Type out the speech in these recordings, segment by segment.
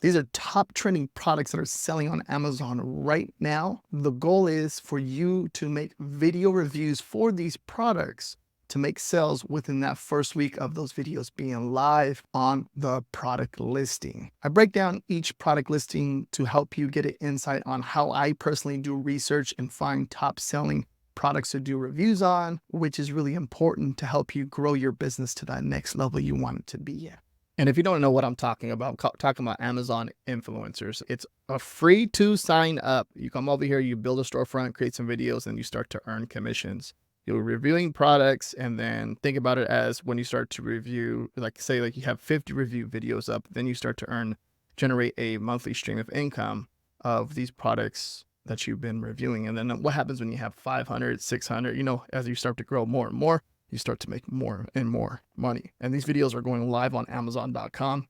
These are top trending products that are selling on Amazon right now. The goal is for you to make video reviews for these products to make sales within that first week of those videos being live on the product listing. I break down each product listing to help you get an insight on how I personally do research and find top selling products to do reviews on, which is really important to help you grow your business to that next level you want it to be at. And if you don't know what I'm talking about, talking about Amazon influencers, it's a free to sign up. You come over here, you build a storefront, create some videos, and you start to earn commissions. You're reviewing products, and then think about it as when you start to review, like say like you have 50 review videos up, then you start to generate a monthly stream of income of these products that you've been reviewing. And then what happens when you have 500, 600, as you start to grow more and more, you start to make more and more money. And these videos are going live on Amazon.com.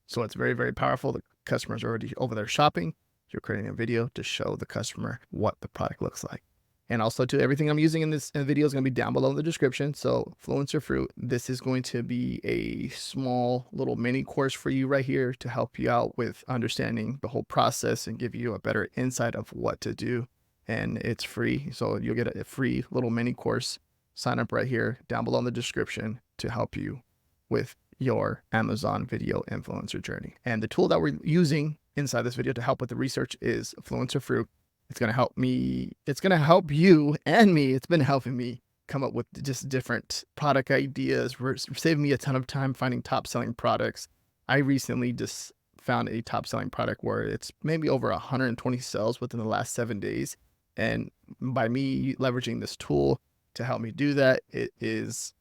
So it's very, very powerful. The customer's already over there shopping. You're creating a video to show the customer what the product looks like. And also to everything I'm using in this video is going to be down below in the description. So Fluencer Fruit, this is going to be a small little mini course for you right here to help you out with understanding the whole process and give you a better insight of what to do. And it's free. So you'll get a free little mini course. Sign up right here down below in the description to help you with your Amazon video influencer journey. And the tool that we're using inside this video to help with the research is Fluencer Fruit. It's going to help me. It's going to help you and me. It's been helping me come up with just different product ideas. Saving me a ton of time finding top selling products. I recently just found a top selling product where it's maybe over 120 sales within the last 7 days. And by me leveraging this tool to help me do that, it's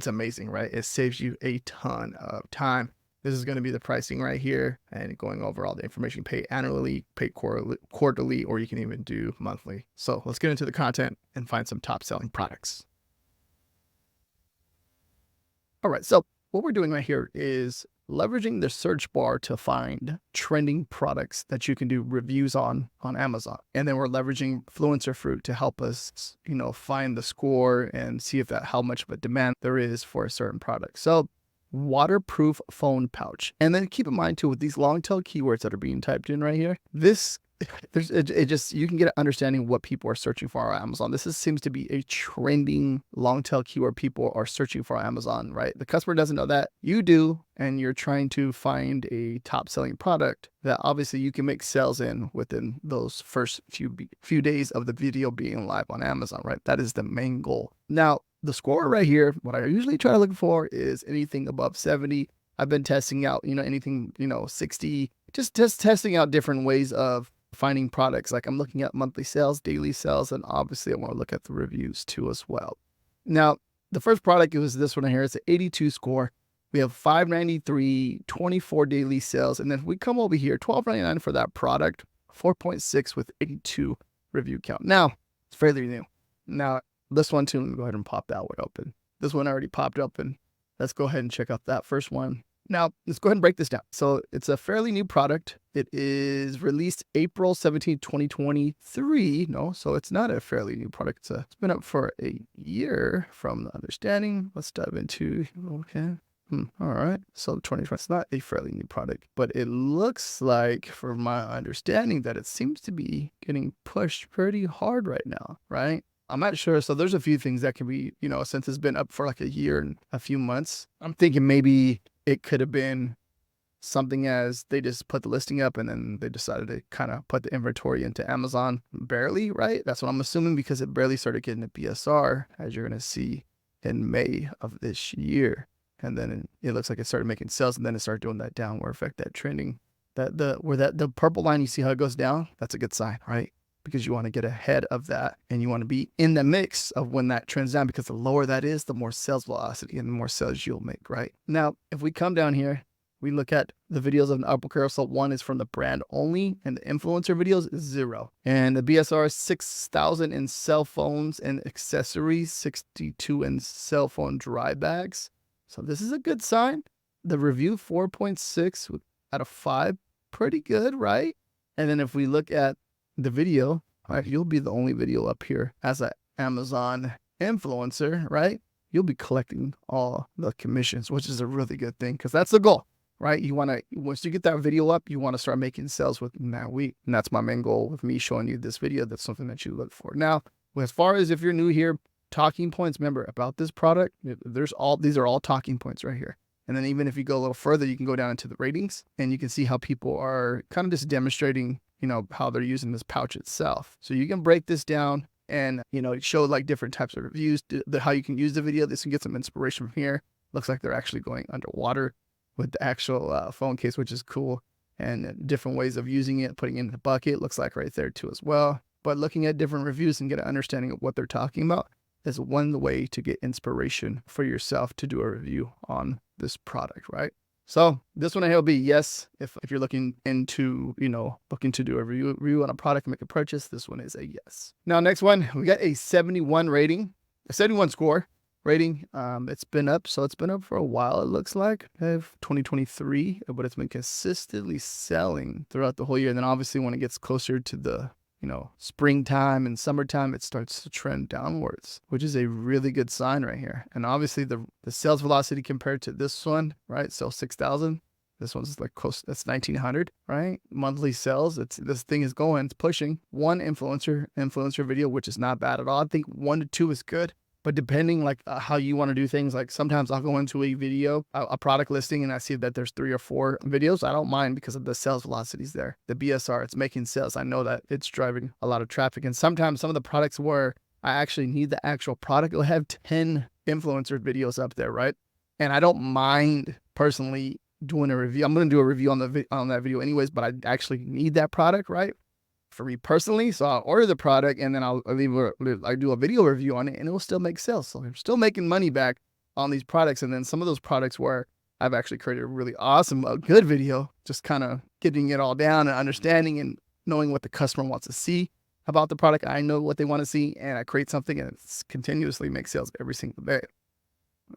amazing, right? It saves you a ton of time. This is going to be the pricing right here and going over all the information. Pay annually, pay quarterly, or you can even do monthly. So let's get into the content and find some top selling products. All right, so what we're doing right here is leveraging the search bar to find trending products that you can do reviews on Amazon. And then we're leveraging Fluencer Fruit to help us, find the score and see how much of a demand there is for a certain product. So waterproof phone pouch. And then keep in mind too, with these long tail keywords that are being typed in right here, you can get an understanding of what people are searching for on Amazon. This seems to be a trending long tail keyword people are searching for on Amazon, right? The customer doesn't know that, you do, and you're trying to find a top selling product that obviously you can make sales within those first few days of the video being live on Amazon, right? That is the main goal. Now, the score right here, what I usually try to look for is anything above 70. I've been testing out, anything, 60, just testing out different ways of finding products. Like I'm looking at monthly sales, daily sales, and obviously I want to look at the reviews too as well. Now, the first product was this one here. It's an 82 score. We have 593, 24 daily sales. And then if we come over here, $12.99 for that product, 4.6 with 82 review count. Now, it's fairly new. Now, this one too, let me go ahead and pop that one open. This one already popped open. Let's go ahead and check out that first one. Now, let's go ahead and break this down. So it's a fairly new product. It is released April 17, 2023. No, so it's not a fairly new product. It's been up for a year from the understanding. Let's dive into, okay. All right. So 2020, it's not a fairly new product, but it looks like, from my understanding, that it seems to be getting pushed pretty hard right now, right? I'm not sure. So there's a few things that can be, since it's been up for like a year and a few months, I'm thinking maybe it could have been something as they just put the listing up and then they decided to kind of put the inventory into Amazon barely, right? That's what I'm assuming, because it barely started getting a BSR, as you're going to see in May of this year. And then it looks like it started making sales, and then it started doing that downward effect, that trending, the purple line, you see how it goes down? That's a good sign, right? Because you want to get ahead of that and you want to be in the mix of when that trends down, because the lower that is, the more sales velocity and the more sales you'll make, right? Now, if we come down here, we look at the videos of an upper carousel. One is from the brand only, and the influencer videos is 0. And the BSR is 6,000 in cell phones and accessories, 62 in cell phone dry bags. So this is a good sign. The review 4.6 out of 5, pretty good, right? And then if we look at the video, right, you'll be the only video up here as an Amazon influencer, right? You'll be collecting all the commissions, which is a really good thing, because that's the goal, right? You want to, once you get that video up, you want to start making sales within that week. And that's my main goal with me showing you this video. That's something that you look for. Now, as far as if you're new here, talking points, remember about this product, these are all talking points right here. And then even if you go a little further, you can go down into the ratings and you can see how people are kind of just demonstrating, you know, how they're using this pouch itself. So you can break this down and, you know, show like different types of reviews, how you can use the video. This can get some inspiration from here. Looks like they're actually going underwater with the actual phone case, which is cool, and different ways of using it, putting it in the bucket, looks like right there too as well. But looking at different reviews and get an understanding of what they're talking about is one way to get inspiration for yourself to do a review on this product, right? So this one here will be yes. If you're looking into, you know, looking to do a review on a product and make a purchase, this one is a yes. Now, next one, we got a 71 rating, a 71 score rating. It's been up. So it's been up for a while. It looks like 2023, but it's been consistently selling throughout the whole year. And then obviously when it gets closer to the, you know, springtime and summertime, it starts to trend downwards, which is a really good sign right here. And obviously the sales velocity compared to this one, right? So 6,000, this one's like close, that's 1,900, right? Monthly sales, this thing is going, it's pushing one influencer video, which is not bad at all. I think 1 to 2 is good. But depending like how you want to do things, like sometimes I'll go into a video, a product listing, and I see that there's 3 or 4 videos. I don't mind because of the sales velocities there. The BSR, it's making sales. I know that it's driving a lot of traffic. And sometimes some of the products where I actually need the actual product, it'll have 10 influencer videos up there, right? And I don't mind personally doing a review. I'm going to do a review on that video anyways, but I actually need that product, right? For me personally, so I'll order the product and then I do a video review on it and it will still make sales. So I'm still making money back on these products. And then some of those products where I've actually created a really awesome, good video, just kind of getting it all down and understanding and knowing what the customer wants to see about the product. I know what they want to see and I create something and it's continuously makes sales every single day.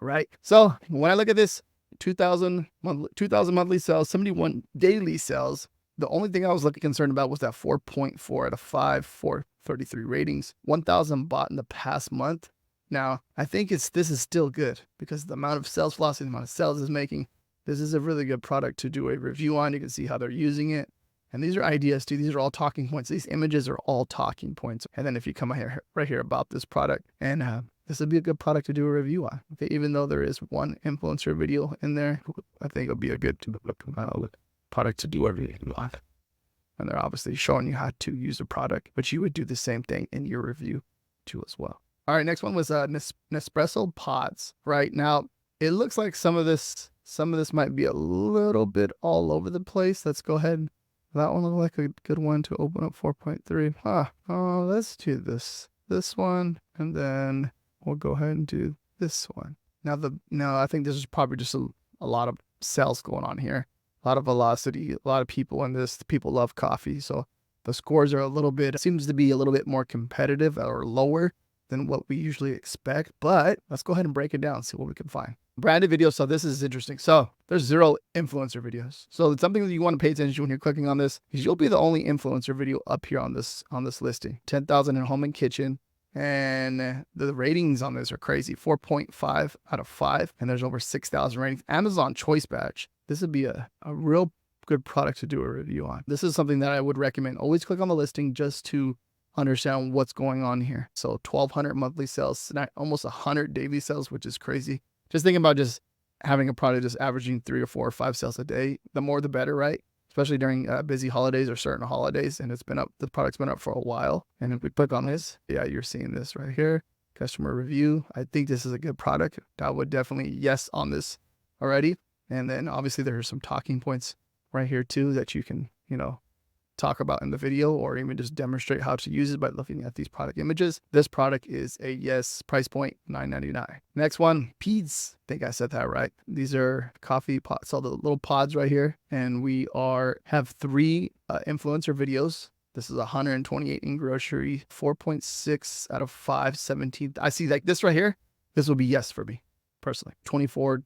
Right. So when I look at this 2,000 monthly sales, 71 daily sales, the only thing I was looking concerned about was that 4.4 out of 5, 433 ratings, 1,000 bought in the past month. Now, I think this is still good because the amount of sales velocity, the amount of sales it's making, this is a really good product to do a review on. You can see how they're using it. And these are ideas too. These are all talking points. These images are all talking points. And then if you come right here about this product, and this would be a good product to do a review on. Okay, even though there is one influencer video in there, I think it'll be a good product to do a review on. And they're obviously showing you how to use the product, but you would do the same thing in your review too as well. All right, next one was Nespresso pods. Right now, it looks like some of this might be a little bit all over the place. Let's go ahead. That one looked like a good one to open up 4.3. Oh, let's do this one, and then we'll go ahead and do this one. Now I think this is probably just a lot of sales going on here. A lot of velocity, a lot of people in this. People love coffee, so the scores are seems to be a little bit more competitive or lower than what we usually expect. But let's go ahead and break it down, see what we can find. Branded videos. So this is interesting. So there's 0 influencer videos. So it's something that you want to pay attention to when you're clicking on this, because you'll be the only influencer video up here on this listing. 10,000 in home and kitchen. And the ratings on this are crazy. 4.5 out of 5. And there's over 6,000 ratings. Amazon Choice Badge. This would be a real good product to do a review on. This is something that I would recommend. Always click on the listing just to understand what's going on here. So 1,200 monthly sales, almost 100 daily sales, which is crazy. Just thinking about just having a product just averaging 3 or 4 or 5 sales a day. The more the better, right? Especially during busy holidays or certain holidays. And the product's been up for a while. And if we click on this, yeah, you're seeing this right here. Customer review. I think this is a good product. I would definitely yes on this already. And then obviously there are some talking points right here too that you can, talk about in the video or even just demonstrate how to use it by looking at these product images. This product is a yes, price point $9.99. Next one, Peeds. I think I said that right. These are coffee pods, so the little pods right here. And we have 3 influencer videos. This is 128 in grocery, 4.6 out of 5, 17. I see like this right here. This will be yes for me. Personally, 24,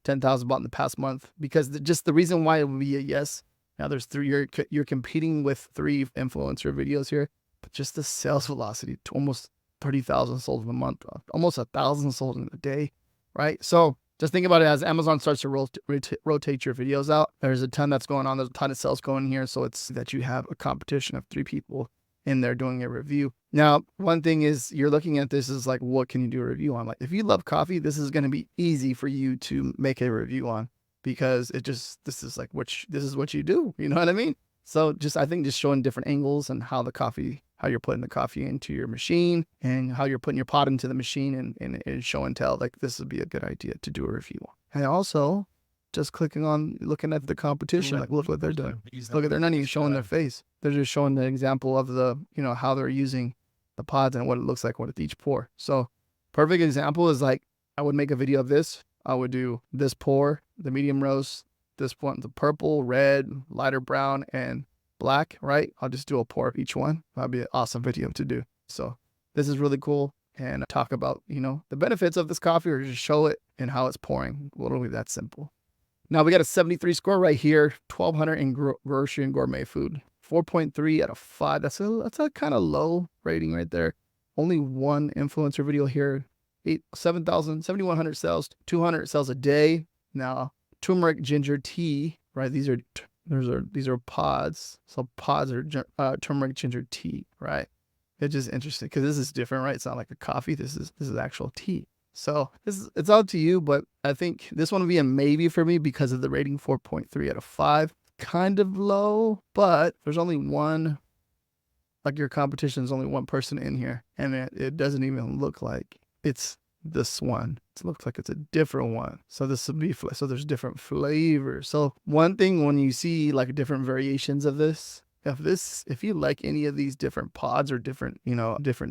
10,000 bought in the past month, because just the reason why it would be a yes. Now there's 3, you're competing with 3 influencer videos here, but just the sales velocity to almost 30,000 sold in a month, almost 1,000 sold in a day, right? So Just think about it as Amazon starts to rotate your videos out. There's a ton that's going on. There's a ton of sales going here. So it's that you have a competition of 3 people in there doing a review. Now, one thing is you're looking at this is like, what can you do a review on? Like if you love coffee, this is going to be easy for you to make a review on because this is what you do. You know what I mean? So I think just showing different angles and how you're putting the coffee into your machine and how you're putting your pod into the machine and show and tell, like this would be a good idea to do a review on. And also just looking at the competition, like look what they're doing. Look, they're not even showing their face. They're just showing the example of how they're using the pods and what it looks like with each pour. So perfect example is like, I would make a video of this. I would do this pour, the medium roast, this one, the purple, red, lighter brown, and black, right? I'll just do a pour of each one. That'd be an awesome video to do. So this is really cool. And talk about, the benefits of this coffee or just show it and how it's pouring. Literally that simple. Now we got a 73 score right here, 1200 in grocery and gourmet food. 4.3 out of 5. That's a kind of low rating right there. Only one influencer video here. 7,100 sales, 200 sales a day. Now, turmeric ginger tea, right? These are pods. So pods are turmeric ginger tea, right? It's just interesting because this is different, right? It's not like a coffee. This is actual tea. So it's up to you, but I think this one would be a maybe for me because of the rating 4.3 out of 5. Kind of low, but there's only one, like your competition is only one person in here. And it doesn't even look like it's this one. It looks like it's a different one. So this would be, so there's different flavors. So one thing when you see like different variations of this, if you like any of these different pods or different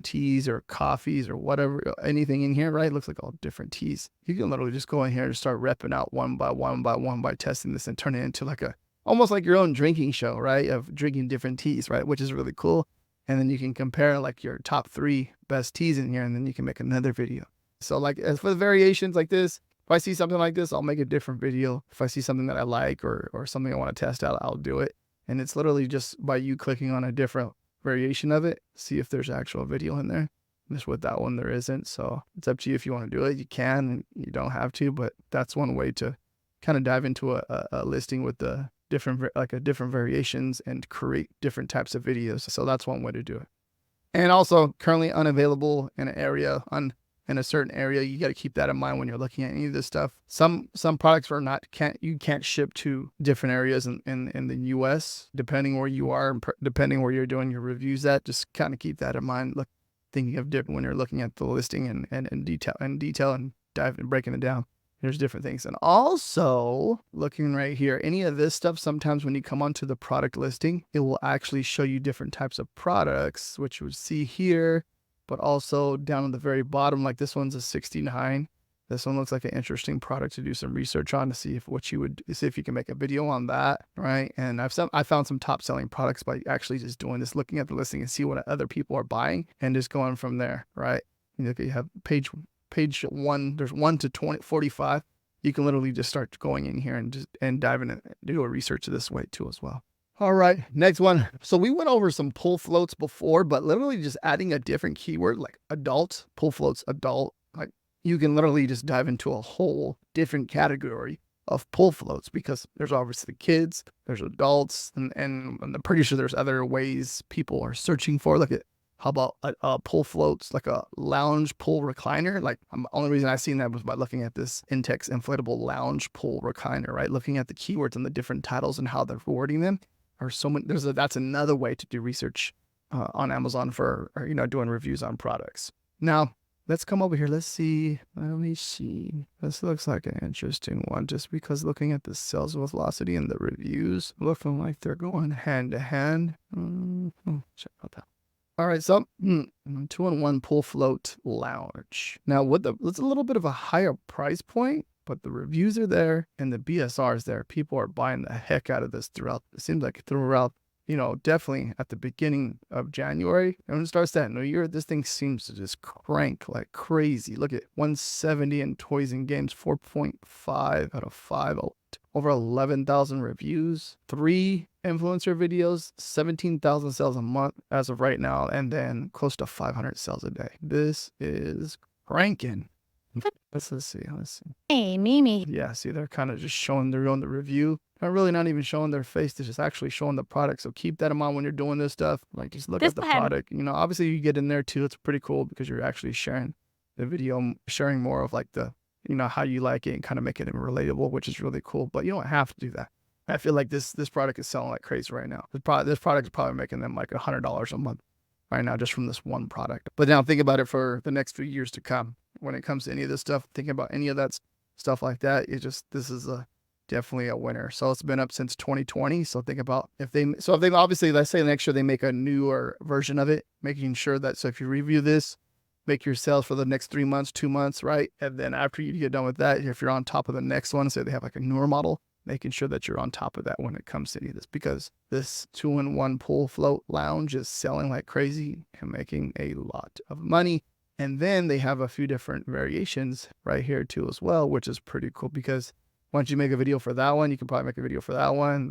teas or coffees or whatever, anything in here, right? It looks like all different teas. You can literally just go in here and start repping out one by one by testing this and turn it into almost like your own drinking show, right? Of drinking different teas, right? Which is really cool. And then you can compare like your top 3 best teas in here, and then you can make another video. So like as for the variations like this, if I see something like this, I'll make a different video. If I see something that I like or something I want to test out, I'll do it. And it's literally just by you clicking on a different variation of it, see if there's actual video in there. Just with that one, there isn't. So it's up to you if you want to do it. You can, and you don't have to, but that's one way to kind of dive into a listing with the different variations and create different types of videos. So that's one way to do it. And also currently unavailable in an area, in a certain area. You got to keep that in mind when you're looking at any of this stuff. Some products you can't ship to different areas in the US, depending where you are, depending where you're doing your reviews at. Just kind of keep that in mind. Thinking of different when you're looking at the listing and detail and breaking it down. There's different things. And also looking right here, any of this stuff, sometimes when you come onto the product listing, it will actually show you different types of products, which you would see here, but also down at the very bottom, like this one's a 69. This one looks like an interesting product to do some research on to see if you can make a video on that, right? And I found some top selling products by actually just doing this, looking at the listing and see what other people are buying and just going from there, right? You have page 1, there's 1 to 45. You can literally just start going in here and dive in and do a research this way too as well. All right, next one. So we went over some pull floats before, but literally just adding a different keyword like adult, pull floats, adult, like you can literally just dive into a whole different category of pull floats because there's obviously kids, there's adults, and I'm pretty sure there's other ways people are searching for. How about pull floats, like a lounge pull recliner? Like the only reason I've seen that was by looking at this Intex inflatable lounge pull recliner, right? Looking at the keywords and the different titles and how they're wording them. Or so many, that's another way to do research on Amazon for doing reviews on products. Now let's come over here. Let me see. This looks like an interesting one just because looking at the sales velocity and the reviews looking like they're going hand to hand. Check out that. All right, so 2-in-1 pull float lounge. Now it's a little bit of a higher price point, but the reviews are there and the BSR is there. People are buying the heck out of this throughout. It seems like throughout, definitely at the beginning of January. And when it starts that New Year, this thing seems to just crank like crazy. Look at 170 in toys and games, 4.5 out of 5. Over 11,000 reviews, 3 influencer videos, 17,000 sales a month as of right now, and then close to 500 sales a day. This is cranking. Let's see. Hey, Mimi. Yeah, see, they're kind of just showing their own the review. They're really not even showing their face. They're just actually showing the product. So keep that in mind when you're doing this stuff. Like, just look at the product. You know, obviously you get in there too. It's pretty cool because you're actually sharing the video, sharing more of like the, you know, how you like it and kind of making it relatable, which is really cool. But you don't have to do that. I feel like this product is selling like crazy right now. This product is probably making them like $100 a month right now just from this one product. But now think about it for the next few years to come. When it comes to any of this stuff, thinking about any of that stuff like that, this is definitely a winner. So it's been up since 2020. So think about if they obviously, let's say next year they make a newer version of it, making sure that, so if you review this, make your sales for the next 3 months, 2 months, right? And then after you get done with that, if you're on top of the next one, say they have like a newer model, making sure that you're on top of that when it comes to any of this, because this 2-in-1 pool float lounge is selling like crazy and making a lot of money. And then they have a few different variations right here too as well, which is pretty cool because once you make a video for that one, you can probably make a video for that one, and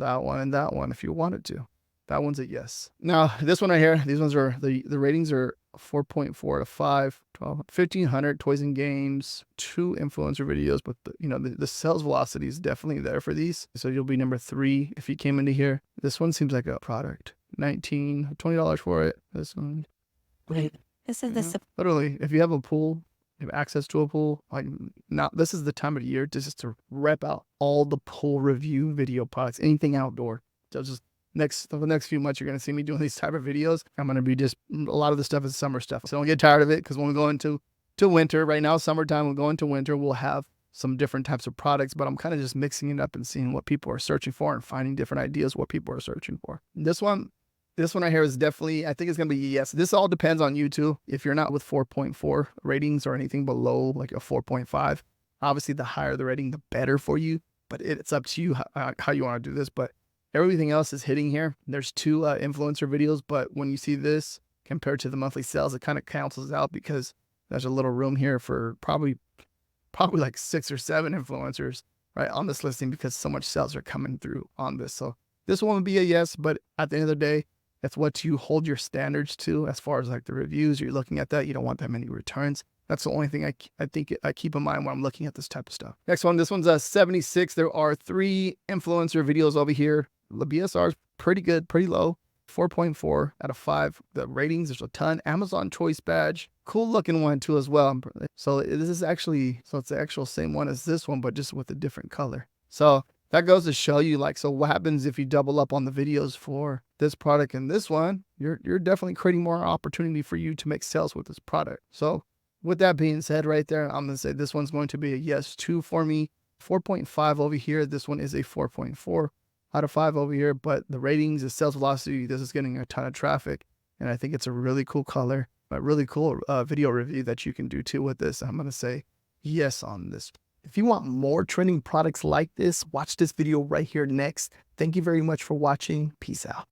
that one if you wanted to. That one's a yes. Now, this one right here, these ones are, the ratings are 4.4 to 5, 12, 1,500 toys and games, 2 influencer videos, but the sales velocity is definitely there for these. So you'll be number 3 if you came into here. This one seems like a product. $20 for it. This one. This is Literally, if you have a pool, you have access to a pool, like now, this is the time of the year just to rep out all the pool review video products, anything outdoor. So just the next few months, you're going to see me doing these type of videos. I'm going to be just, a lot of the stuff is summer stuff. So don't get tired of it, because when we go into winter, right now, summertime, we'll go into winter, we'll have some different types of products, but I'm kind of just mixing it up and seeing what people are searching for and finding different ideas what people are searching for. This one right here is definitely, I think it's going to be yes. This all depends on you too. If you're not with 4.4 ratings or anything below like a 4.5, obviously the higher the rating, the better for you, but it's up to you how you want to do this. But everything else is hitting here. There's 2 influencer videos, but when you see this compared to the monthly sales, it kind of cancels out because there's a little room here for probably like 6 or 7 influencers right on this listing, because so much sales are coming through on this. So this one would be a yes, but at the end of the day, that's what you hold your standards to as far as like the reviews. You're looking at that. You don't want that many returns. That's the only thing I think I keep in mind when I'm looking at this type of stuff. Next one, this one's a 76. There are 3 influencer videos over here. The BSR is pretty good, pretty low. 4.4 out of 5. The ratings, there's a ton. Amazon Choice Badge. Cool looking one too as well. So this is actually, it's the actual same one as this one, but just with a different color. So that goes to show you, like, so what happens if you double up on the videos for this product and this one? You're definitely creating more opportunity for you to make sales with this product. So with that being said right there, I'm going to say this one's going to be a yes 2 for me. 4.5 over here. This one is a 4.4 out of 5 over here. But the ratings, the sales velocity, this is getting a ton of traffic. And I think it's a really cool color, a really cool video review that you can do too with this. I'm going to say yes on this. If you want more trending products like this, watch this video right here next. Thank you very much for watching. Peace out.